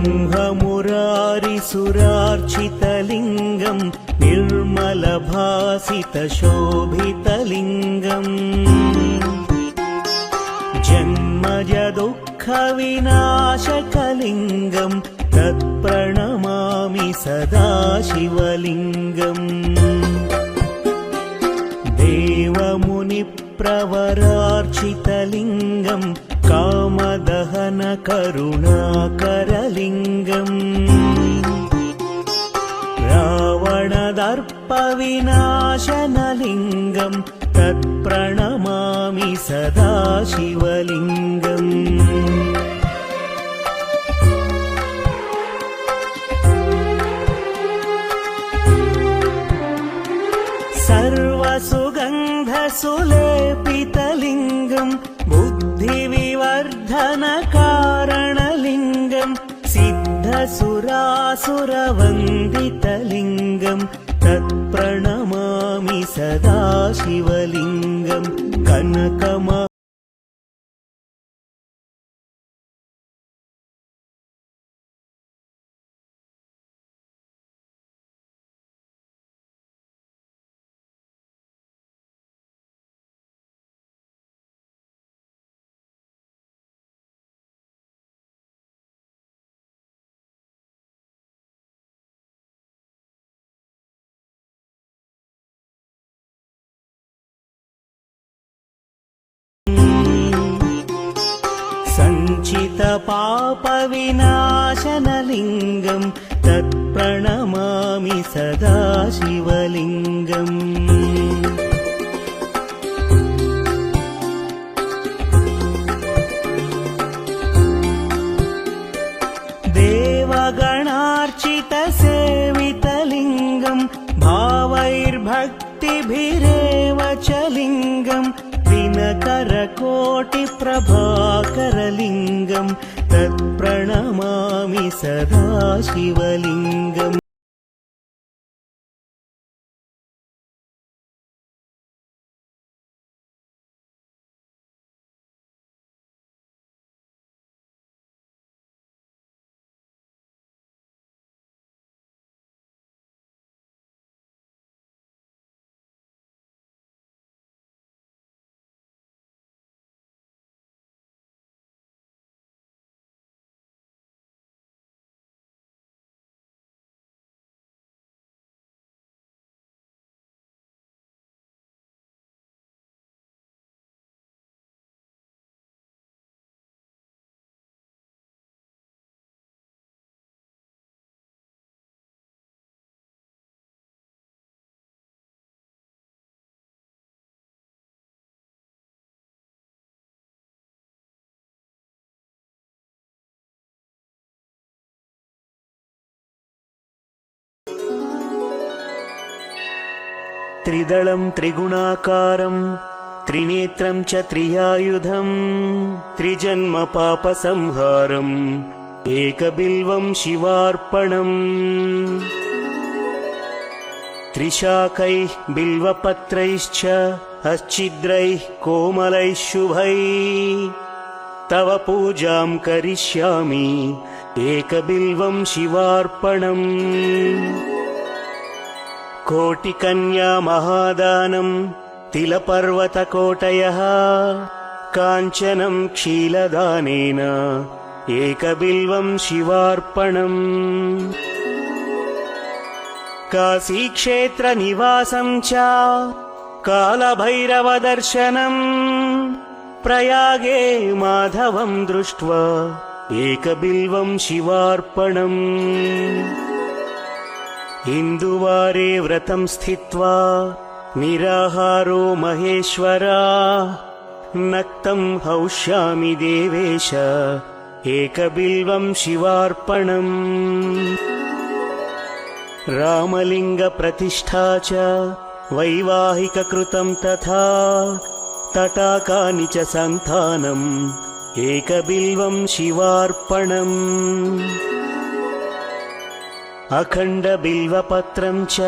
ब्रह्ममुरारिसुरार्चितलिङ्गम् निर्मलभासितशोभितलिङ्गम् जन्मजदुःखविनाशकलिङ्गम् तत्प्रणमामि सदा शिवलिङ्गम् देवमुनिप्रवरार्चितलिङ्गम् कामदहनकरुणाकरलिङ्गम् रावणदर्पविनाशनलिङ्गम् तत्प्रणमामि सदा शिवलिङ्गम् सर्वसुगन्धसुलेपितलिङ्गम् बुद्धिविवर्धनकारणलिङ्गम् सिद्धसुरासुरवन्दितलिङ्गम् तत्प्रणमामि सदा शिवलिङ्गम् कनकमा सञ्चितपापविनाशनलिङ्गम् तत्प्रणमामि सदा शिवलिङ्गम् देवगणार्चितसेवितलिङ्गम् भावैर्भक्तिभिरेव च लिङ्गम् दिनकरकोटिप्रभाकरलिङ्गम् तत्प्रणमामि सदा शिवलिङ्गम् त्रिदलं त्रिगुणाकारं त्रिनेत्रं च त्रियायुधं त्रिजन्मपापसंहारम् एकबिल्वं शिवार्पणम् त्रिशाकैः बिल्वपत्रैश्च अच्छिद्रैः कोमलैः शुभैः तव पूजां करिष्यामि एकबिल्वं शिवार्पणम् कोटिकन्या महादानं तिलपर्वतकोटयः काञ्चनं क्षीलदानेन एकबिल्वं शिवार्पणम् काशीक्षेत्रनिवासं च कालभैरवदर्शनम् प्रयागे माधवं दृष्ट्वा एकबिल्वं शिवार्पणम् इन्दुवारे व्रतं स्थित्वा निराहारो महेश्वरा नक्तं हौष्यामि देवेश एकबिल्वं शिवार्पणम् रामलिङ्गप्रतिष्ठा च वैवाहिककृतं तथा तटाकानि च सन्तानम् एकबिल्वं शिवार्पणम् अखण्डबिल्वपत्रं च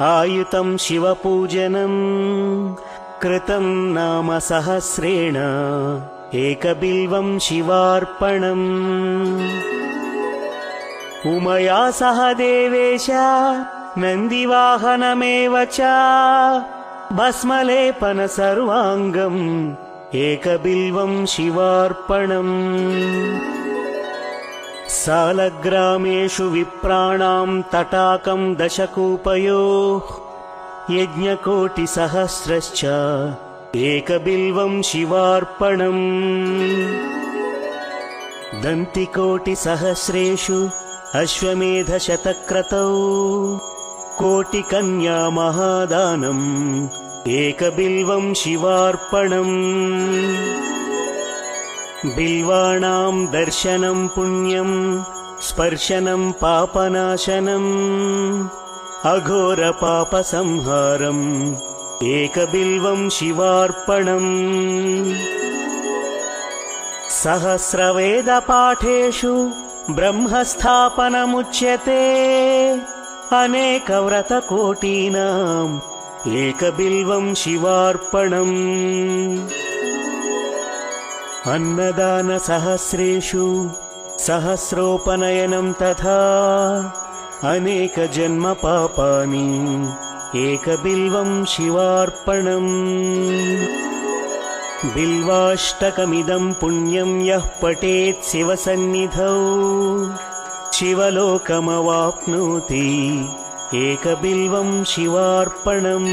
आयुतं शिवपूजनं कृतं नाम सहस्रेण एकबिल्वं शिवार्पणम् उमया सह देवेश नन्दिवाहनमेव च भस्मलेपन सर्वाङ्गम् एकबिल्वं शिवार्पणम् सालग्रामेषु विप्राणां तटाकं दशकूपयोः यज्ञकोटिसहस्रश्च एकबिल्वं शिवार्पणम् दन्तिकोटिसहस्रेषु अश्वमेधशतक्रतौ कोटिकन्या महादानम् एकबिल्वं शिवार्पणम् बिल्वाणां दर्शनं पुण्यं स्पर्शनं पापनाशनम् अघोरपापसंहारम् एकबिल्वं शिवार्पणम् सहस्रवेदपाठेषु ब्रह्मस्थापनमुच्यते अनेकव्रतकोटीनाम् एकबिल्वं शिवार्पणम् अन्नदानसहस्रेषु सहस्रोपनयनं तथा अनेकजन्मपापानि एकबिल्वं शिवार्पणम् बिल्वाष्टकमिदं पुण्यं यः पठेत् शिवसन्निधौ शिवलोकमवाप्नोति एकबिल्वं शिवार्पणम्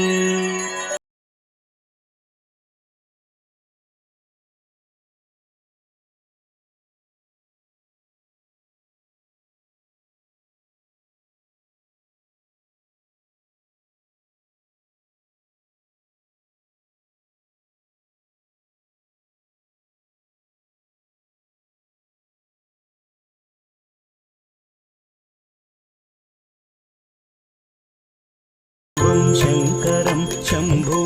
शङ्करं शम्भुमीशानमीडे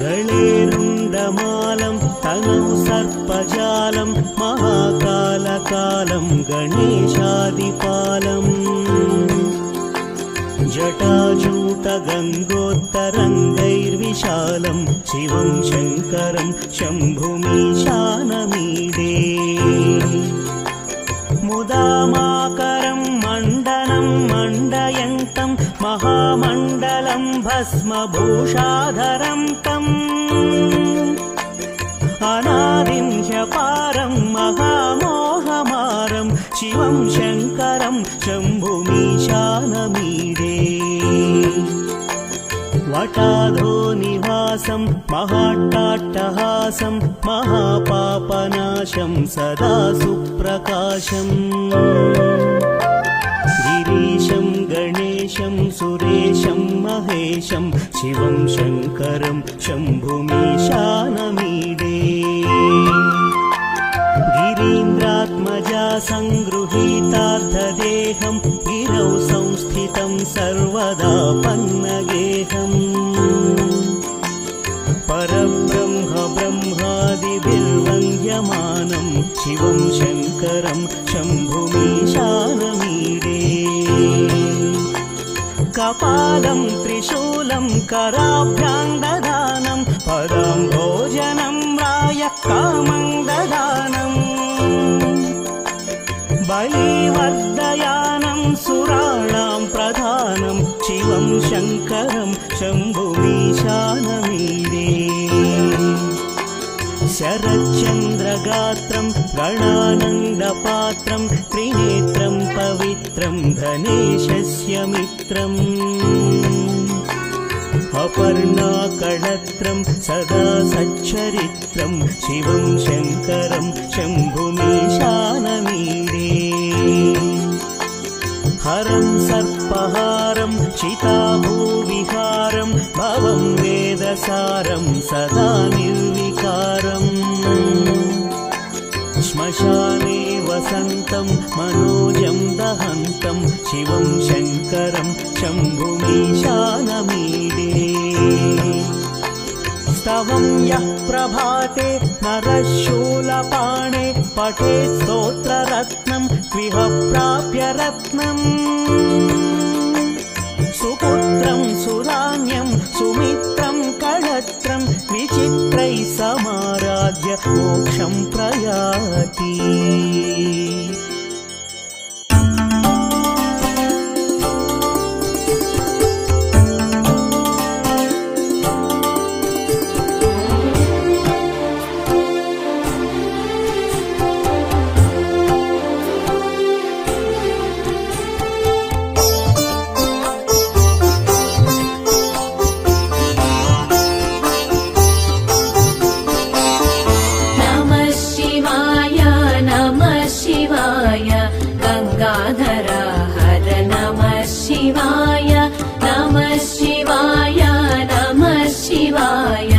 गणेरुण्डमालं तनौ सर्पजालं महाकालकालं गणेशादिपालम् जटाजूटगङ्गोत्तरङ्गैर्विशालं शिवं शङ्करं शम्भुमीशानमीडे मुदामाकरं मण्डनं मण्डयन्तं महामण्डलं भस्मभूषाधरं तम् अनादिं ह्यपारं महामोहमारं शिवं शङ्करं शम्भुमीशानमीडे वटाधो निवासं महाट्टाट्टहासं महापापनाशं सदा सुप्रकाशम् गिरीशं गणेशं सुरेशं महेशं शिवं शङ्करं शम्भुमीशानमीडे गिरीन्द्रात्मजा सङ्गृहीतार्थदेहं गिरौ संस्थितं सर्वदा पन्नगेहम् परब्रह्म ब्रह्मादिभिर्वन्द्यमानं शिवं शङ्करं शम्भुमीशानमीडे कपालं त्रिशूलं कराभ्यां ददानं पदं भोजनं रायकामं ददानम् बलिवर्धयानं सुराणां प्रधानं शिवं शङ्करं शम्भुमीशानमीडे शरच्चन्द्रगात्रं गणानन्दपात्रं त्रिनेत्रं पवित्रं धनेशस्य मित्रम् अपर्णाकळत्रं सदा सच्चरित्रं शिवं शङ्करं शम्भुमीशानमीडे हरं सर्पहारं चिताभूविहारं भवं वेदसारं सदा निर्विकारम् श्मशाने वसन्तं मनोजं दहन्तं शिवं शङ्करं शम्भुमीशानमीडे स्तवं यः प्रभाते नरः शूलपाणे पठेत् स्तोत्ररत्नं त्विह प्राप्य रत्नम् सुपुत्रं सुरान्यं सुमित्रं कळत्रं विचित्रैः समाराध्य मोक्षं प्रयाति। गंगाधर हर नमः शिवाय, नमः शिवाय, नमः शिवाय,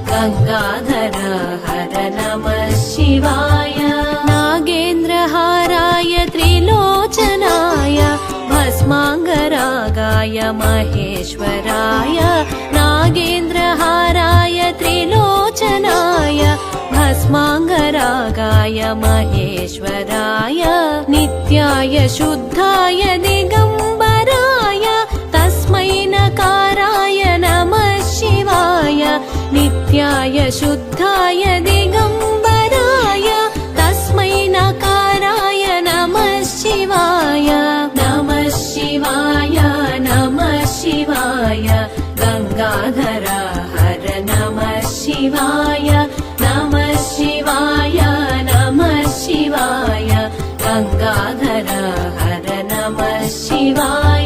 गंगाधर हर नमः शिवाय। नागेन्द्रहाराय त्रिलोचनाय भस्मांगरागाय महेश्वराय, नागेन्द्रहाराय त्रिलोचनाय भस्मांगरागाय महेश्वराय, नित्याय शुद्धाय दिगंबराय तस्मै नकाराय नमः शिवाय, नित्याय शुद्धाय दिगंबराय तस्मै नकाराय नमः शिवाय। नमः शिवाय, नमः शिवाय, गंगाधर हर नमः शिवाय, नमः शिवाय, नमः शिवाय, गंगाधर हर नमः शिवाय।